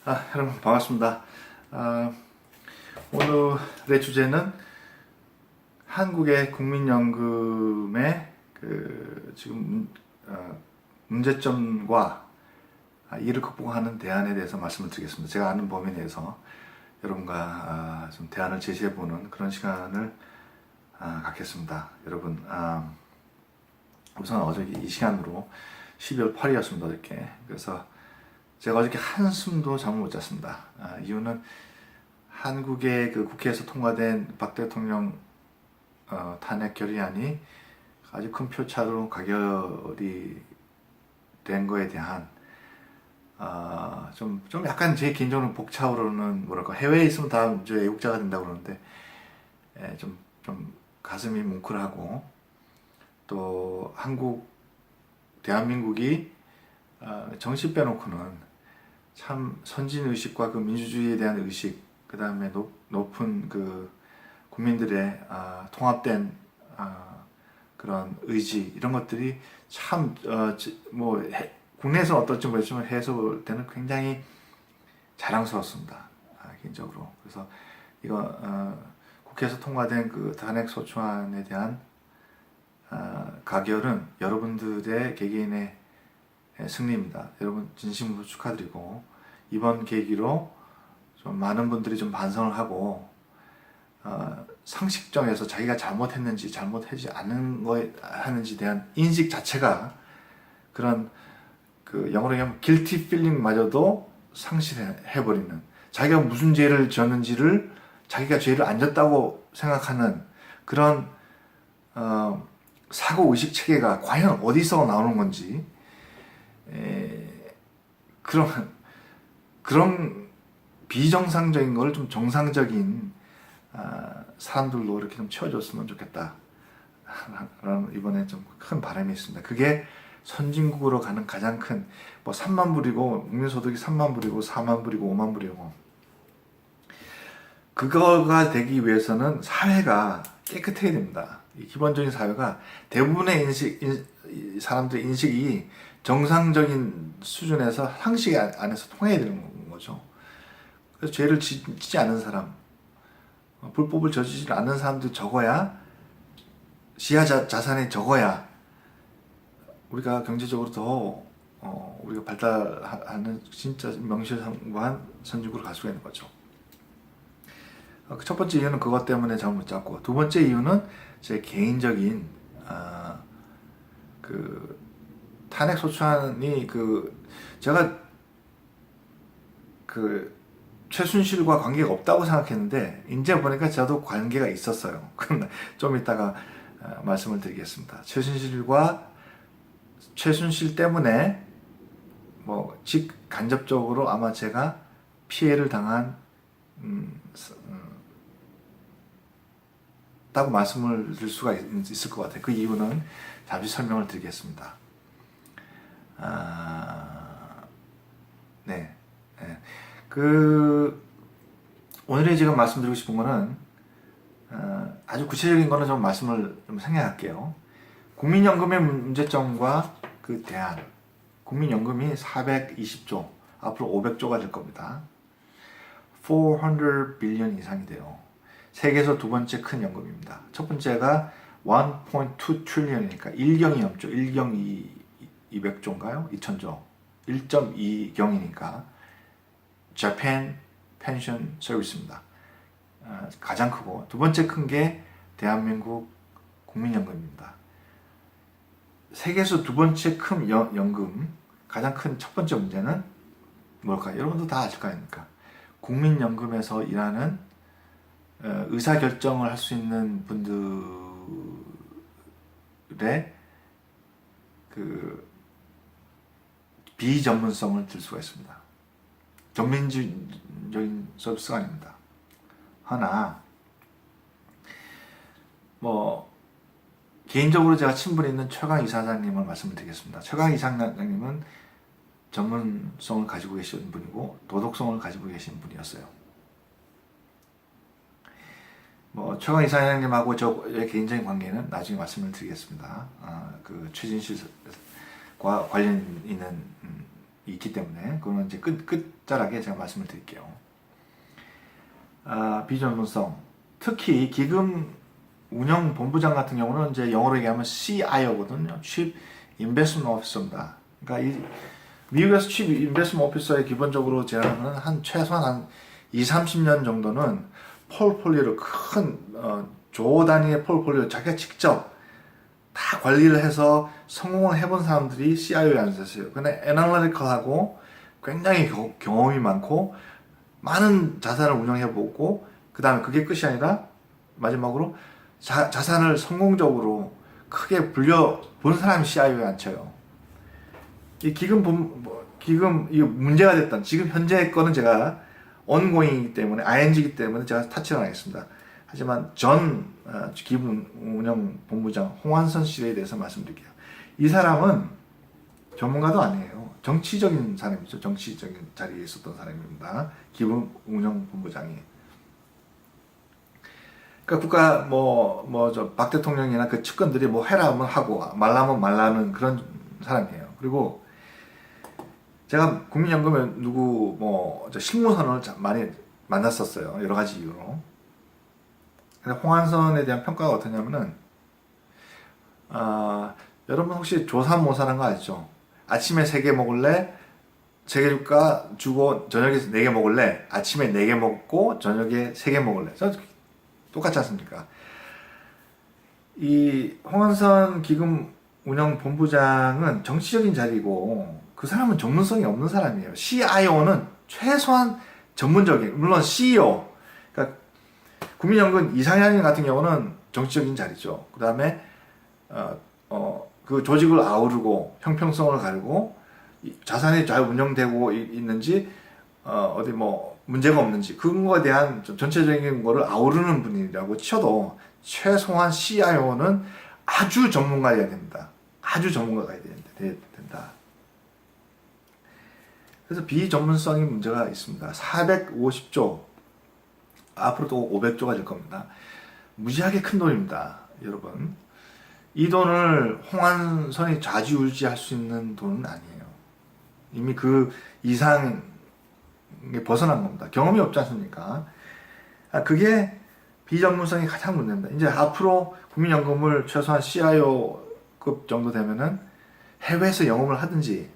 여러분 반갑습니다. 오늘의 주제는 한국의 국민연금의 지금 문제점과 이를 극복하는 대안에 대해서 말씀을 드리겠습니다. 제가 아는 범위 내에서 여러분과 좀 대안을 제시해보는 그런 시간을 갖겠습니다. 여러분, 우선 어제 이 시간으로 12월 8일이었습니다. 어저께. 그래서 제가 어저께 한숨도 잠을 못 잤습니다. 이유는 한국의 국회에서 통과된 박 대통령 탄핵 결의안이 아주 큰 표차로 가결이 된 거에 대한 좀 약간 제 개인적으로 벅차오르는 해외에 있으면 다 이제 애국자가 된다고 그러는데 좀 가슴이 뭉클하고 또 대한민국이 정신 빼놓고는 참 선진의식과 민주주의에 대한 의식, 그 다음에 높은 국민들의 통합된 그런 의지, 이런 것들이 참 국내에서는 어떨지 모르겠지만 해외에서 볼 때는 굉장히 자랑스럽습니다. 개인적으로. 그래서 이거 국회에서 통과된 탄핵 소추안에 대한 가결은 여러분들의 개개인의 승리입니다. 여러분 진심으로 축하드리고, 이번 계기로 좀 많은 분들이 좀 반성을 하고 상식점에서 자기가 잘못했는지 잘못하지 않은 거에 하는지 대한 인식 자체가 그런 영어로 하면 guilty feeling 마저도 상실해버리는, 자기가 무슨 죄를 지었는지를 자기가 죄를 안 졌다고 생각하는 그런 사고의식 체계가 과연 어디서 나오는 건지, 그런 비정상적인 걸 좀 정상적인 사람들로 이렇게 좀 채워줬으면 좋겠다 라는 이번에 좀 큰 바람이 있습니다. 그게 선진국으로 가는 가장 큰 3만 불이고 국민소득이 3만 불이고 4만 불이고 5만 불이고, 그거가 되기 위해서는 사회가 깨끗해야 됩니다. 기본적인 사회가 대부분의 사람들의 인식이 정상적인 수준에서 상식 안에서 통해야 되는 거죠. 그래서 죄를 짓지 않은 사람, 불법을 저지르지 않는 사람들이 적어야, 지하 자산이 적어야 우리가 경제적으로 더 우리가 발달하는 진짜 명실상부한 선진국으로 갈 수가 있는 거죠. 첫 번째 이유는 그것 때문에 잠을 못 잤고, 두 번째 이유는 제 개인적인 탄핵 소추안이 제가 최순실과 관계가 없다고 생각했는데 이제 보니까 저도 관계가 있었어요. 좀 이따가 말씀을 드리겠습니다. 최순실 때문에 직간접적으로 아마 제가 피해를 당한 다고 말씀을 드릴 수가 있을 것 같아요. 그 이유는 잠시 설명을 드리겠습니다. 네. 오늘의 지금 말씀드리고 싶은 거는 아주 구체적인 거는 좀 말씀을 좀 생략할게요. 국민연금의 문제점과 그 대안. 국민연금이 420조, 앞으로 500조가 될 겁니다. 400 빌리언 이상이 돼요. 세계에서 두 번째 큰 연금입니다. 첫 번째가 1.2 트릴리언이니까 1경이 넘죠. 1경 200조인가요? 2000조. 1.2경이니까 Japan Pension Service입니다. 가장 크고, 두 번째 큰 게 대한민국 국민연금입니다. 세계에서 두 번째 큰 연금, 가장 큰 첫 번째 문제는 뭘까요? 여러분도 다 아실 거 아닙니까? 국민연금에서 일하는 의사결정을 할 수 있는 분들의 비전문성을 들 수가 있습니다. 전민주적인 서비스가 아닙니다. 하나, 개인적으로 제가 친분이 있는 최강 이사장님을 말씀을 드리겠습니다. 최강 이사장님은 전문성을 가지고 계신 분이고 도덕성을 가지고 계신 분이었어요. 최강 이사장님하고 저의 개인적인 관계는 나중에 말씀을 드리겠습니다. 최진실과 관련 있는 있기 때문에 그거는 이제 끝자락에 제가 말씀을 드릴게요. 비전문성, 특히 기금 운영 본부장 같은 경우는 이제 영어로 얘기하면 CIO거든요. Chief Investment Officer입니다. 그러니까 이 미국에서 Chief Investment Officer의 기본적으로 제안은 최소한 한 20-30년 정도는 폴폴리오를 큰 조 단위의 폴폴리오 자기가 직접 다 관리를 해서 성공을 해본 사람들이 CIO에 앉았어요. 근데 애널리티컬하고 굉장히 경험이 많고 많은 자산을 운영해보고 그 다음에 그게 끝이 아니라 마지막으로 자산을 성공적으로 크게 불려본 사람이 CIO에 앉혀요. 이 기금 이 문제가 됐던 지금 현재 거는 제가 ongoing이기 때문에 ing이기 때문에 제가 타치를 안 하겠습니다. 하지만 전 기금 운영 본부장 홍한선 씨에 대해서 말씀드릴게요. 이 사람은 전문가도 아니에요. 정치적인 사람이죠. 정치적인 자리에 있었던 사람입니다. 기금 운영 본부장이. 그러니까 국가 박 대통령이나 그 측근들이 뭐 해라 하면 하고 말라면 말라는 그런 사람이에요. 그리고 제가 국민연금에 실무선을 많이 만났었어요. 여러 가지 이유로. 근데 홍한선에 대한 평가가 어떠냐면은 여러분 혹시 조삼모사라는 거 아시죠? 아침에 3개 먹을래? 3개 줄까? 주고 저녁에 4개 먹을래? 아침에 4개 먹고 저녁에 3개 먹을래? 똑같지 않습니까? 이 홍한선 기금 운영 본부장은 정치적인 자리고 그 사람은 전문성이 없는 사람이에요. CIO는 최소한 전문적인, 물론 CEO, 그러니까 국민연금 이상향 같은 경우는 정치적인 자리죠. 그 다음에 그 조직을 아우르고 형평성을 가르고 자산이 잘 운영되고 있는지 어디 문제가 없는지 그런 거에 대한 전체적인 거를 아우르는 분이라고 쳐도 최소한 CIO는 아주 전문가여야 됩니다. 아주 전문가가 된다. 그래서 비전문성이 문제가 있습니다. 450조 앞으로도 500조가 될 겁니다. 무지하게 큰 돈입니다. 여러분. 이 돈을 홍한선이 좌지우지할 수 있는 돈은 아니에요. 이미 그 이상에 벗어난 겁니다. 경험이 없지 않습니까? 그게 비전문성이 가장 문제입니다. 이제 앞으로 국민연금을 최소한 CIO급 정도 되면은 해외에서 영입을 하든지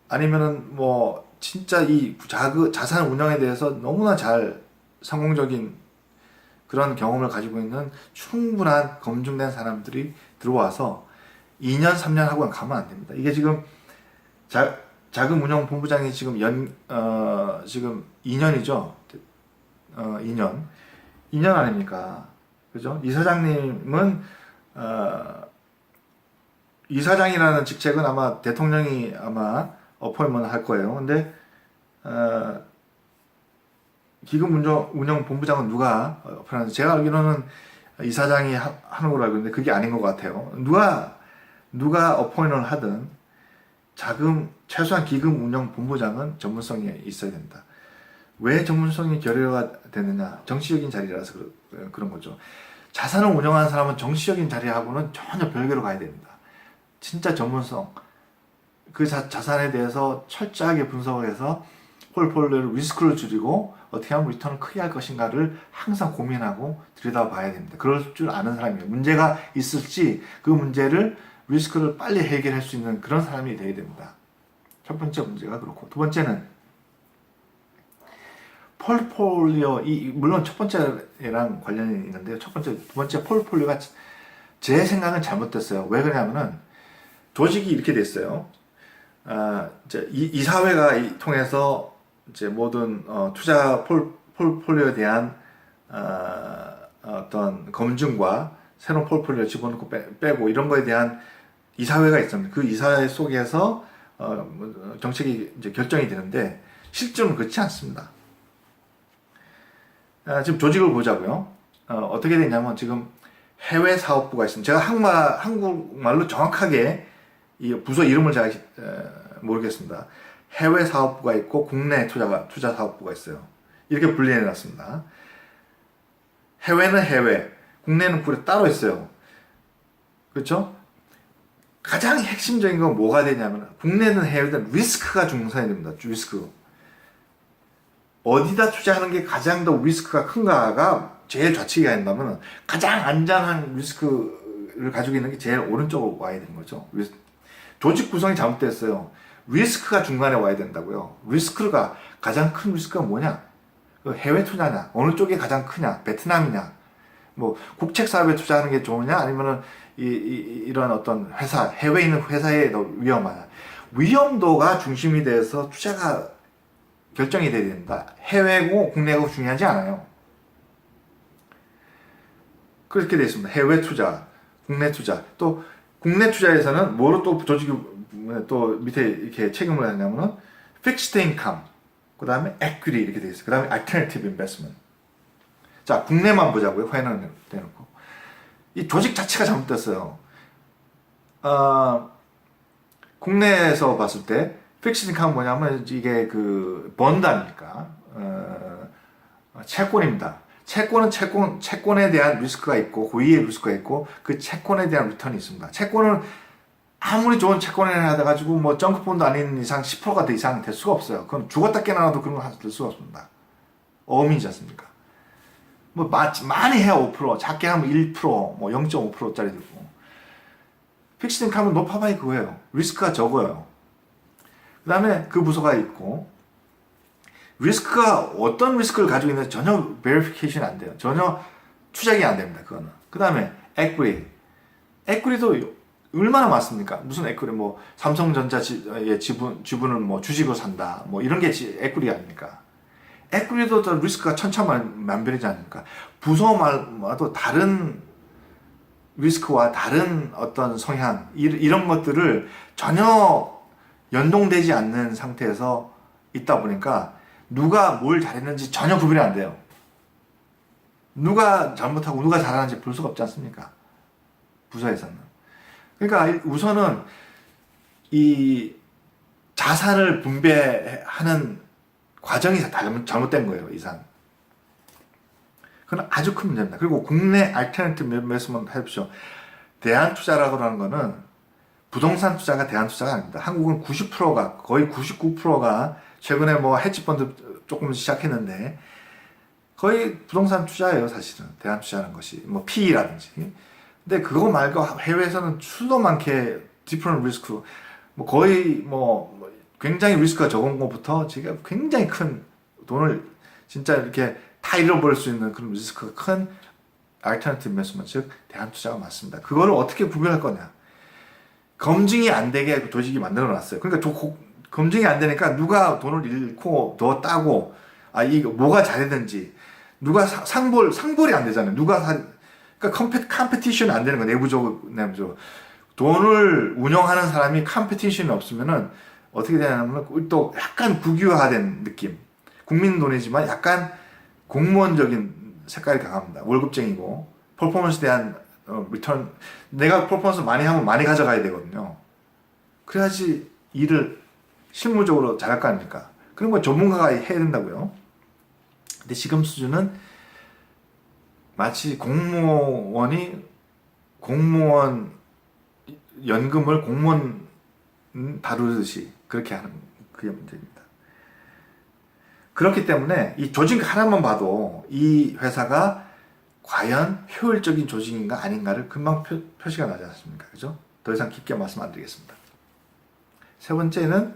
아니면은 진짜 이 자산 운영에 대해서 너무나 잘 성공적인 그런 경험을 가지고 있는 충분한 검증된 사람들이 들어와서 2년, 3년 하고 가면 안 됩니다. 이게 지금 자금 운영 본부장이 지금 지금 2년이죠. 2년 아닙니까? 그죠? 이사장님은 이사장이라는 직책은 아마 대통령이 아마 어포인먼트 할 거예요. 근데 기금 운영 본부장은 누가 어포인먼트? 제가 알기로는 이사장이 하는 걸로 알고 있는데 그게 아닌 것 같아요. 누가 어포인먼트를 하든 최소한 기금 운영 본부장은 전문성이 있어야 된다. 왜 전문성이 결여가 되느냐? 정치적인 자리라서 그런 거죠. 자산을 운영하는 사람은 정치적인 자리하고는 전혀 별개로 가야 됩니다. 진짜 전문성, 그 자산에 대해서 철저하게 분석을 해서 폴폴리오를 리스크를 줄이고 어떻게 하면 리턴을 크게 할 것인가를 항상 고민하고 들여다봐야 됩니다. 그럴 줄 아는 사람이에요. 문제가 있을지 그 문제를 리스크를 빨리 해결할 수 있는 그런 사람이 되어야 됩니다. 첫 번째 문제가 그렇고, 두 번째는 폴폴리오, 물론 첫 번째랑 관련이 있는데요. 두 번째 폴폴리오가 제 생각은 잘못됐어요. 왜 그러냐면은 조직이 이렇게 됐어요. 이제 이사회가 통해서 이제 모든 투자 폴폴리오에 대한 어떤 검증과 새로운 폴폴리오 집어넣고 빼고 이런 거에 대한 이사회가 있습니다. 그 이사회 속에서 정책이 이제 결정이 되는데 실제로는 그렇지 않습니다. 지금 조직을 보자고요. 어떻게 되냐면 지금 해외 사업부가 있습니다. 제가 한국말로 정확하게 이 부서 이름을 제가 모르겠습니다. 해외 사업부가 있고 국내 투자 사업부가 있어요. 이렇게 분리해 놨습니다. 해외는 해외, 국내는 따로 있어요. 그렇죠? 가장 핵심적인 건 뭐가 되냐면 국내든 해외든 리스크가 중상이 됩니다. 리스크. 어디다 투자하는 게 가장 더 리스크가 큰가가 제일 좌측에 된다면 가장 안전한 리스크를 가지고 있는 게 제일 오른쪽으로 와야 되는 거죠. 조직 구성이 잘못됐어요. 리스크가 중간에 와야 된다고요. 리스크가 가장 큰 리스크가 뭐냐? 해외 투자냐? 어느 쪽이 가장 크냐? 베트남이냐? 뭐 국책 사업에 투자하는 게 좋으냐? 아니면은 이런 어떤 회사, 해외에 있는 회사에 더 위험하냐? 위험도가 중심이 돼서 투자가 결정이 돼야 된다. 해외고 국내고 중요하지 않아요. 그렇게 되어 있습니다. 해외 투자, 국내 투자. 또 국내 투자에서는 뭐로 또 조직이 또 밑에 이렇게 책임을 하냐면은 fixed income, 그 다음에 equity 이렇게 되어 있어요. 그 다음에 alternative investment. 자, 국내만 보자고요. 회는 대놓고. 이 조직 자체가 잘못됐어요. 국내에서 봤을 때 픽스 인컴은 뭐냐면 이게 그 번드 아닙니까? 채권입니다. 채권은 채권에 대한 리스크가 있고 고의의 리스크가 있고 그 채권에 대한 리턴이 있습니다. 채권은 아무리 좋은 채권을 해가지고 뭐 정크본드 아닌 이상 10%가 더 이상 될 수가 없어요. 그건 죽었다 깨어나도 그런 거 될 수가 없습니다. 어음이지 않습니까? 뭐 많이 해야 5%, 작게 하면 1%, 뭐 0.5%짜리 되고. 픽스 인컴은 높아봐야 그거예요. 리스크가 적어요. 그 다음에 그 부서가 있고, 리스크가 어떤 리스크를 가지고 있는지 전혀 베리피케이션이 안 돼요. 전혀 추적이 안 됩니다. 그거는. 그 다음에 에퀴리. 에퀴리도 얼마나 많습니까? 무슨 에퀴리, 뭐 삼성전자의 지분을 뭐 주식으로 산다, 뭐 이런 게 에퀴리 아닙니까? 에퀴리도 리스크가 천차만별이지 않습니까? 부서마도 다른 리스크와 다른 어떤 성향, 이런 것들을 전혀 연동되지 않는 상태에서 있다 보니까 누가 뭘 잘했는지 전혀 구별이 안 돼요. 누가 잘못하고 누가 잘하는지 볼 수가 없지 않습니까? 부서에서는. 그러니까 우선은 이 자산을 분배하는 과정이 잘못된 거예요, 이상. 그건 아주 큰 문제입니다. 그리고 국내 알터너티브 인베스트먼트 해보십시오. 대안투자라고 하는 거는 부동산 투자가 대안투자가 아닙니다. 한국은 90%가, 거의 99%가 최근에 뭐 헤지펀드 조금 시작했는데 거의 부동산 투자예요, 사실은. 대안투자라는 것이. 뭐 PE라든지. 근데 그거 말고 해외에서는 수도 많게 디퍼런트 리스크, 뭐 거의 뭐 굉장히 리스크가 적은 것부터 지금 굉장히 큰 돈을 진짜 이렇게 다 잃어버릴 수 있는 그런 리스크가 큰 알터너티브 인베스트먼트, 즉 대안투자가 많습니다. 그거를 어떻게 구별할 거냐? 검증이 안 되게 조직이 만들어 놨어요. 그러니까 검증이 안 되니까 누가 돈을 잃고 더 따고, 이거 뭐가 잘했는지, 누가 상벌이 안 되잖아요. 그러니까 컴페티션이 안 되는 거, 내부적으로. 돈을 운영하는 사람이 컴페티션이 없으면은 어떻게 되냐면 또 약간 국유화된 느낌. 국민 돈이지만 약간 공무원적인 색깔이 강합니다. 월급쟁이고, 퍼포먼스에 대한 리턴, 내가 퍼포먼스 많이 하면 많이 가져가야 되거든요. 그래야지 일을 실무적으로 잘할 거 아닙니까? 그런 거 전문가가 해야 된다고요. 근데 지금 수준은 마치 공무원 연금을 공무원 다루듯이 그렇게 하는 그게 문제입니다. 그렇기 때문에 이 조직 하나만 봐도 이 회사가 과연 효율적인 조직인가 아닌가를 금방 표시가 나지 않습니까? 그죠? 더 이상 깊게 말씀 안 드리겠습니다. 세 번째는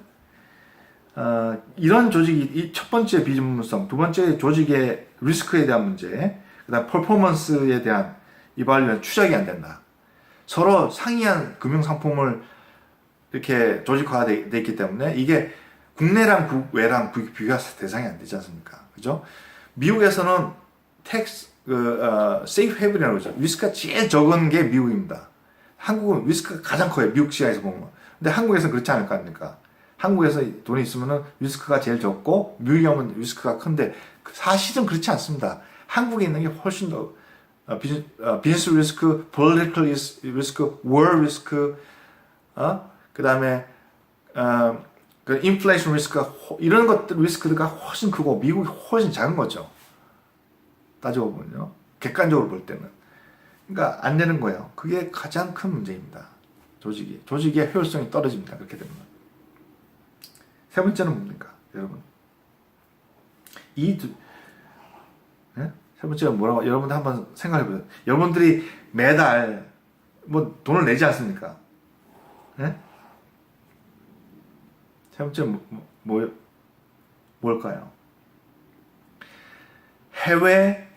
이런 조직이, 이 첫 번째 비전문성, 두 번째 조직의 리스크에 대한 문제, 그 다음 퍼포먼스에 대한 이발리언 추적이 안 된다. 서로 상이한 금융상품을 이렇게 조직화되어 있기 때문에 이게 국내랑 국외랑 비교가 대상이 안 되지 않습니까? 그죠? 미국에서는 세이프 헤븐이라고 그러죠. 리스크가 제일 적은 게 미국입니다. 한국은 리스크가 가장 커요. 미국 시야에서 보면. 근데 한국에서는 그렇지 않을 거 아닙니까? 한국에서 돈이 있으면 리스크가 제일 적고 미국에 오면 리스크가 큰데 사실은 그렇지 않습니다. 한국에 있는 게 훨씬 더 비즈니스 리스크, political 리스크, war 리스크, 그 다음에 그 인플레이션 리스크가 이런 것들 리스크가 훨씬 크고 미국이 훨씬 작은 거죠. 따지고 보면요. 객관적으로 볼 때는. 그러니까 안 되는 거예요. 그게 가장 큰 문제입니다. 조직의 효율성이 떨어집니다. 그렇게 되면. 세 번째는 뭡니까, 여러분? 예? 세 번째가 뭐라고? 여러분들 한번 생각해보세요. 여러분들이 매달 뭐 돈을 내지 않습니까? 예? 세 번째 뭘까요? 해외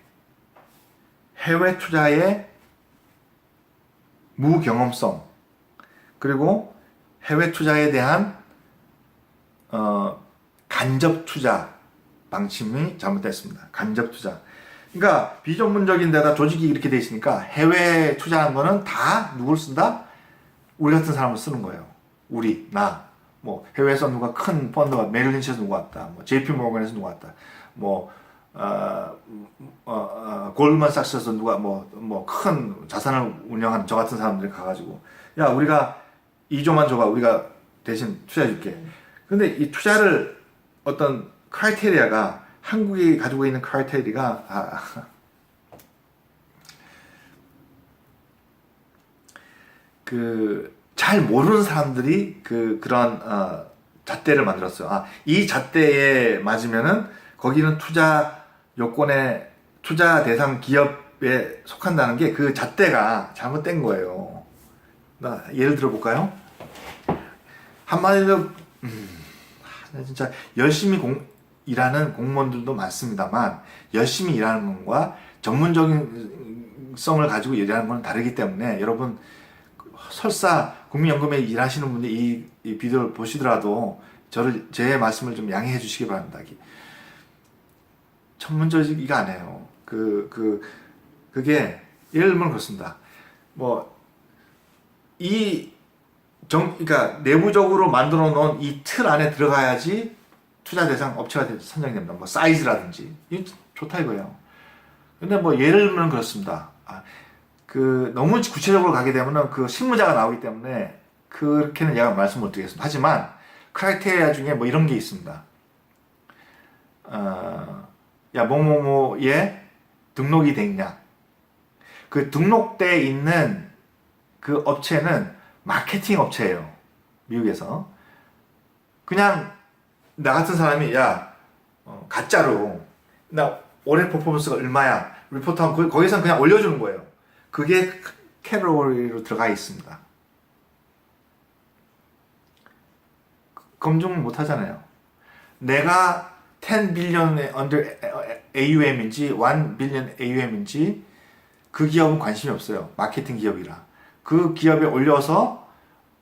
투자의 무경험성, 그리고 해외 투자에 대한 간접 투자 방침이 잘못됐습니다. 간접 투자. 그러니까 비전문적인 데다 조직이 이렇게 돼 있으니까 해외 투자한 거는 다 누굴 쓴다? 우리 같은 사람을 쓰는 거예요. 뭐 해외에서 누가 큰 펀드가 메릴 린치에서 누가 왔다, 뭐 JP 모건에서 누가 왔다, 뭐 골드만삭스에서 누가 뭐 큰 자산을 운영하는 저 같은 사람들이 가가지고, 야, 우리가 2조만 줘봐, 우리가 대신 투자해줄게. 근데 이 투자를 어떤 크라이테리아가, 한국이 가지고 있는 크라이테리아가 잘 모르는 사람들이 그런 잣대를 만들었어요. 이 잣대에 맞으면은 거기는 투자 요건에, 투자 대상 기업에 속한다는 게 그 잣대가 잘못된 거예요. 예를 들어 볼까요? 한마디로 진짜 열심히 일하는 공무원들도 많습니다만, 열심히 일하는 것과 전문적인 성을 가지고 일하는 건 다르기 때문에, 여러분 설사 국민연금에 일하시는 분들이 이 비디오를 보시더라도 제 말씀을 좀 양해해 주시기 바랍니다. 전문적이가 아니에요. 그게 예를 들면 그렇습니다. 그러니까 내부적으로 만들어 놓은 이 틀 안에 들어가야지 투자 대상 업체가 선정이 됩니다. 뭐 사이즈라든지. 이게 좋다 이거예요. 근데 예를 들면 그렇습니다. 너무 구체적으로 가게 되면은 실무자가 나오기 때문에 그렇게는 제가 말씀 못 드리겠습니다. 하지만 크라이테리아 중에 이런 게 있습니다. 야, 뭐뭐뭐에 등록이 돼 있냐. 등록돼 있는 그 업체는 마케팅 업체예요. 미국에서. 그냥 나 같은 사람이, 야, 가짜로 나 올해 퍼포먼스가 얼마야 리포트하면 거기서는 그냥 올려주는 거예요. 그게 캐테고리로 들어가 있습니다. 검증을 못 하잖아요. 내가 10 빌리언의 under AUM인지 1 빌리언 AUM인지 그 기업은 관심이 없어요. 마케팅 기업이라. 그 기업에 올려서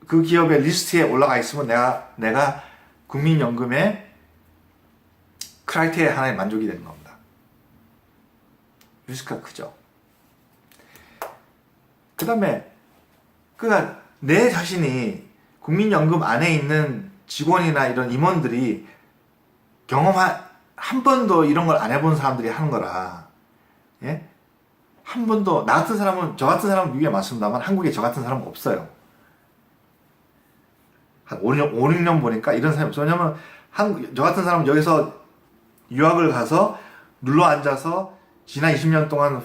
그 기업의 리스트에 올라가 있으면 내가 국민연금의 크라이테리아 하나에 만족이 되는 겁니다. 리스크가 크죠. 그 다음에 내 자신이 국민연금 안에 있는 직원이나 이런 임원들이 한 번도 이런 걸 안 해본 사람들이 하는 거라. 예? 한 번도, 저 같은 사람은 미국에 많습니다만 한국에 저 같은 사람은 없어요. 한 5, 6년 보니까 이런 사람이 없어요. 왜냐면 저 같은 사람은 여기서 유학을 가서 눌러 앉아서 지난 20년 동안,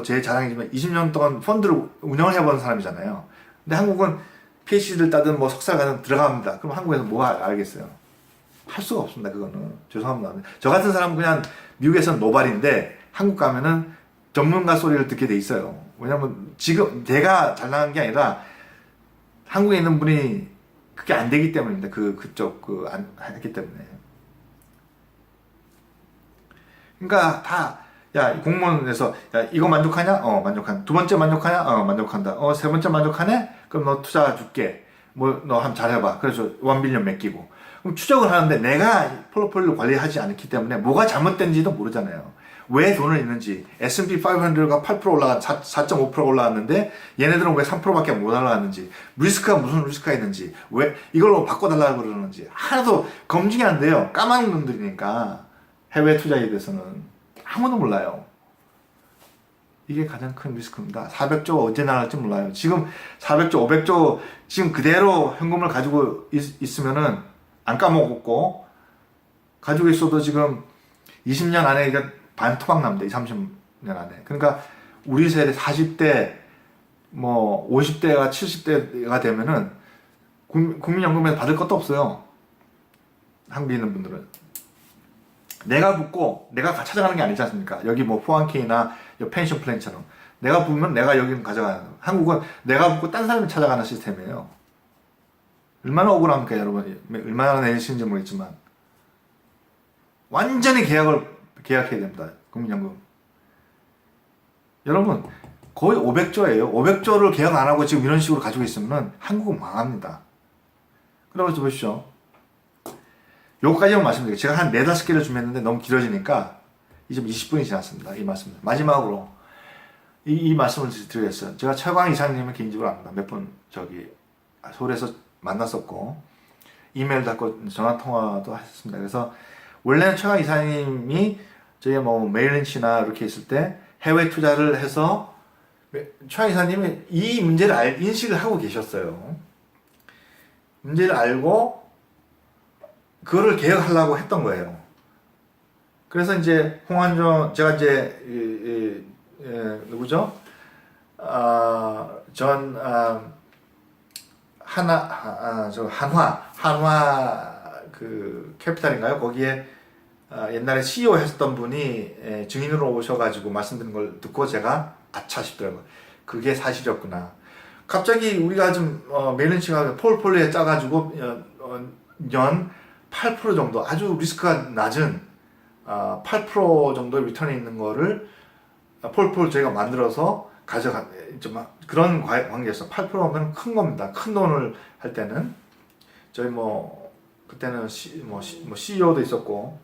제 자랑이지만 20년 동안 펀드를 운영을 해본 사람이잖아요. 근데 한국은 PhD를 따든 석사를 가든 들어갑니다. 그럼 한국에서 뭐가 알겠어요? 할 수가 없습니다. 그거는. 죄송합니다. 저 같은 사람은 그냥 미국에서는 노발인데 한국 가면은 전문가 소리를 듣게 돼 있어요. 왜냐면 지금 제가 잘 나간 게 아니라 한국에 있는 분이 그게 안 되기 때문입니다. 안 했기 때문에. 그러니까 야, 공무원에서, 야, 이거 만족하냐? 만족한다. 두 번째 만족하냐? 만족한다. 세 번째 만족하네? 그럼 너 투자 줄게. 너 한번 잘해봐. 그래서 1 빌리언 맡기고. 그럼 추적을 하는데 내가 포트폴리오 관리하지 않기 때문에 뭐가 잘못된지도 모르잖아요. 왜 돈을 잃는지. S&P 500가 8% 4.5% 올라왔는데 얘네들은 왜 3%밖에 못 올라왔는지, 리스크가 무슨 리스크가 있는지, 왜 이걸로 바꿔달라고 그러는지 하나도 검증이 안 돼요. 까만 놈들이니까. 해외 투자에 대해서는 아무도 몰라요. 이게 가장 큰 리스크입니다. 400조 언제 나갈지 몰라요. 지금 400조, 500조 지금 그대로 현금을 가지고 있으면은 안 까먹었고, 가지고 있어도 지금 20년 안에 반토막 납니다. 20, 30년 안에. 그러니까 우리 세대 40대 뭐 50대가 70대가 되면은 국민연금에서 받을 것도 없어요. 한국에 있는 분들은. 내가 붙고 내가 찾아가는 게 아니지 않습니까? 여기 뭐 401k나 펜션 플랜처럼 내가 붙으면 내가 여기는 가져가는. 한국은 내가 붙고 딴 사람이 찾아가는 시스템이에요. 얼마나 억울합니까, 여러분? 얼마나 내시는지 모르겠지만 완전히 계약해야 됩니다. 국민연금. 여러분 거의 500조예요. 500조를 계약 안 하고 지금 이런 식으로 가지고 있으면 한국은 망합니다. 그래서 보십시오. 요거까지만 말씀드릴게요. 제가 한 4-5개를 준비했는데 너무 길어지니까 이제 20분이 지났습니다. 이 말씀. 마지막으로 이 말씀을 드리겠어요. 제가 최광 이사님을 개인적으로 압니다. 몇 번 서울에서 만났었고 이메일도 하고 전화통화도 했습니다. 그래서 원래는 최광 이사님이 저희 뭐 메일린치나 이렇게 있을 때 해외 투자를 해서 최광 이사님이 이 문제를 인식을 하고 계셨어요. 문제를 알고 그거를 개혁하려고 했던 거예요. 그래서 이제 홍한종 제가 이제 누구죠? 한화 그 캐피탈인가요? 거기에 옛날에 CEO 했었던 분이 증인으로 오셔가지고 말씀드린 걸 듣고 제가 아차 싶더라고요. 그게 사실이었구나. 갑자기 우리가 좀 메일린치가 폴폴리에 짜가지고 연 8% 정도 아주 리스크가 낮은 8% 정도의 리턴이 있는 거를 폴폴 저희가 만들어서 좀 그런 관계에서 8%면 큰 겁니다. 큰 돈을 할 때는 저희 뭐 그때는 CEO도 있었고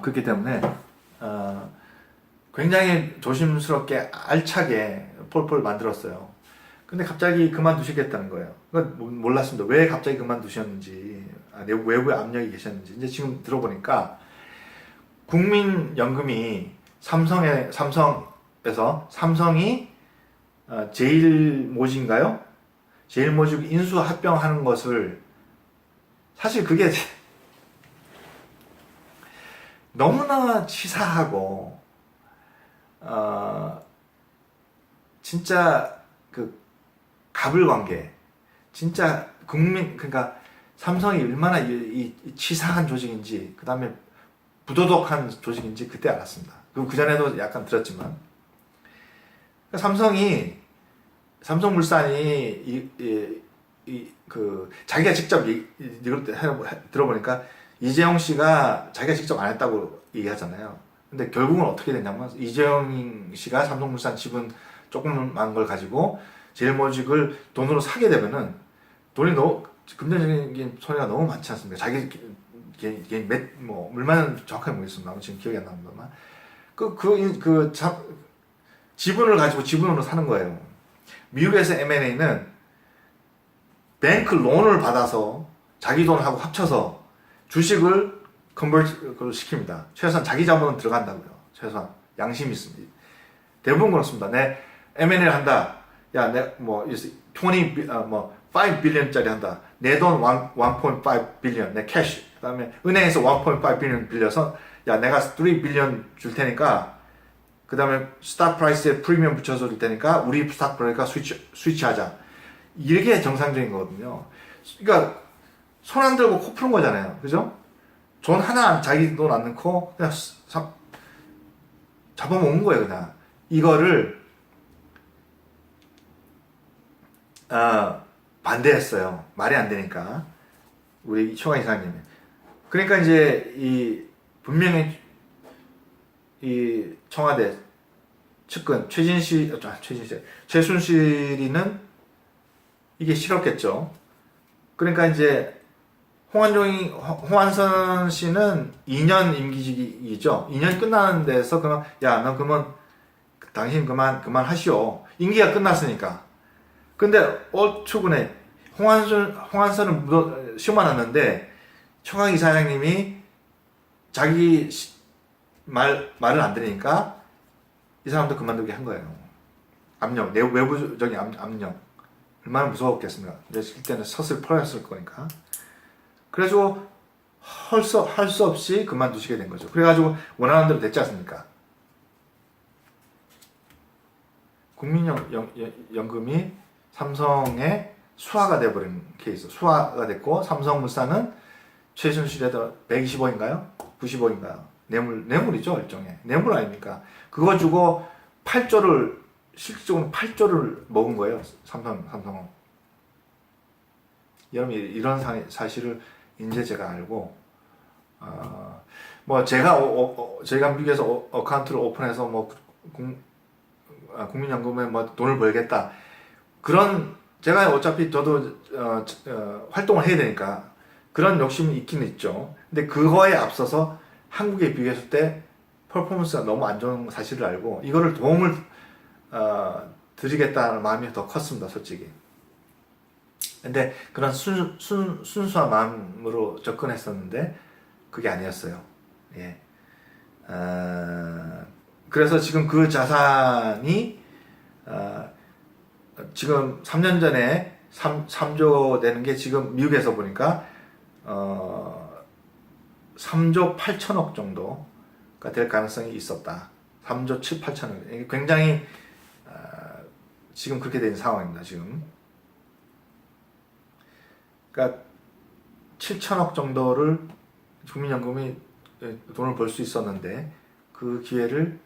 그렇기 때문에 굉장히 조심스럽게 알차게 폴폴 만들었어요. 근데 갑자기 그만두시겠다는 거예요. 몰랐습니다. 왜 갑자기 그만두셨는지, 외부의 압력이 계셨는지. 이제 지금 들어보니까 국민연금이 삼성에서 삼성이 제일모직인가요? 제일모직 인수 합병하는 것을 사실 그게 너무나 치사하고 진짜 그 갑을관계, 진짜 그러니까 삼성이 얼마나 이 치사한 조직인지, 그 다음에 부도덕한 조직인지 그때 알았습니다. 그 전에도 약간 들었지만, 삼성물산이 자기가 직접 이걸 들어보니까 이재용 씨가 자기가 직접 안 했다고 얘기하잖아요. 근데 결국은 어떻게 됐냐면 이재용 씨가 삼성물산 지분 조그만 걸 가지고 제일모직을 돈으로 사게 되면은 돈이 너무 금전적인 손해가 너무 많지 않습니까? 자기 얼마나 정확하게 모르겠습니다. 지금 기억이 안 납니다만 지분을 가지고 지분으로 사는 거예요. 미국에서 M&A는 뱅크 론을 받아서 자기 돈하고 합쳐서 주식을 컨버트를 시킵니다. 최소한 자기 자본은 들어간다고요. 최소한 양심이 있습니다. 대부분 그렇습니다. 내 M&A를 한다. 야, 내 5 빌리언짜리 한다. 내 돈 1.5 빌리언, 내 캐시. 그다음에 은행에서 1.5 빌리언 빌려서 야, 내가 3 빌리언 줄 테니까 그다음에 스탁 프라이스에 프리미엄 붙여서 줄 테니까 우리 스탁 프라이스가 스위치하자. 이게 정상적인 거거든요. 그러니까 손 안 들고 코 푸는 거잖아요. 그죠? 돈 하나 자기 돈 안 넣고 그냥 잡아먹는 거예요, 그냥. 이거를 반대했어요. 말이 안 되니까. 우리 최광 이사님이. 그러니까 이제 분명히 이 청와대 측근 최순실이는 이게 싫었겠죠. 그러니까 이제 홍한선 씨는 2년 임기직이죠. 2년 끝나는 데서 그러면 야, 너 그러면 당신 그만 하시오. 임기가 끝났으니까. 근데 최근에 홍한선은 쉬어만았는데 청강 이사장님이 자기 말을 안 들으니까 이 사람도 그만두게 한 거예요. 압력, 외부적인 압력. 얼마나 무서웠겠습니까? 내실 때는 섯을 풀었을 거니까. 그래가지고 할 수 없이 그만두시게 된 거죠. 그래가지고 원하는 대로 됐지 않습니까? 국민연금이 삼성의 수하가 돼버린 케이스. 수하가 됐고 삼성물산은 최순실에다 120억인가요? 90억인가요? 뇌물이죠, 일종의. 뇌물 아닙니까? 그거 주고 8조를, 실질적으로 8조를 먹은 거예요, 삼성은. 여러분, 이런 사실을 이제 제가 알고, 뭐, 저희가 미국에서 어카운트를 오픈해서 뭐, 국민연금에 뭐 돈을 벌겠다. 제가 어차피 저도, 활동을 해야 되니까, 그런 욕심이 있긴 있죠. 근데 그거에 앞서서 한국에 비교했을 때 퍼포먼스가 너무 안 좋은 사실을 알고 이거를 도움을 드리겠다는 마음이 더 컸습니다, 솔직히. 근데 그런 순수한 마음으로 접근했었는데 그게 아니었어요. 예. 그래서 지금 그 자산이 지금 3년 전에 3조 되는 게 지금 미국에서 보니까 3조 8천억 정도가 될 가능성이 있었다. 3조 7, 8천억. 이게 굉장히 지금 그렇게 된 상황입니다. 지금. 그러니까 7천억 정도를 국민연금이 돈을 벌 수 있었는데 그 기회를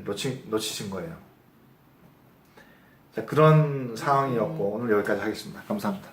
놓치신 거예요. 자, 그런 상황이었고 오늘 여기까지 하겠습니다. 감사합니다.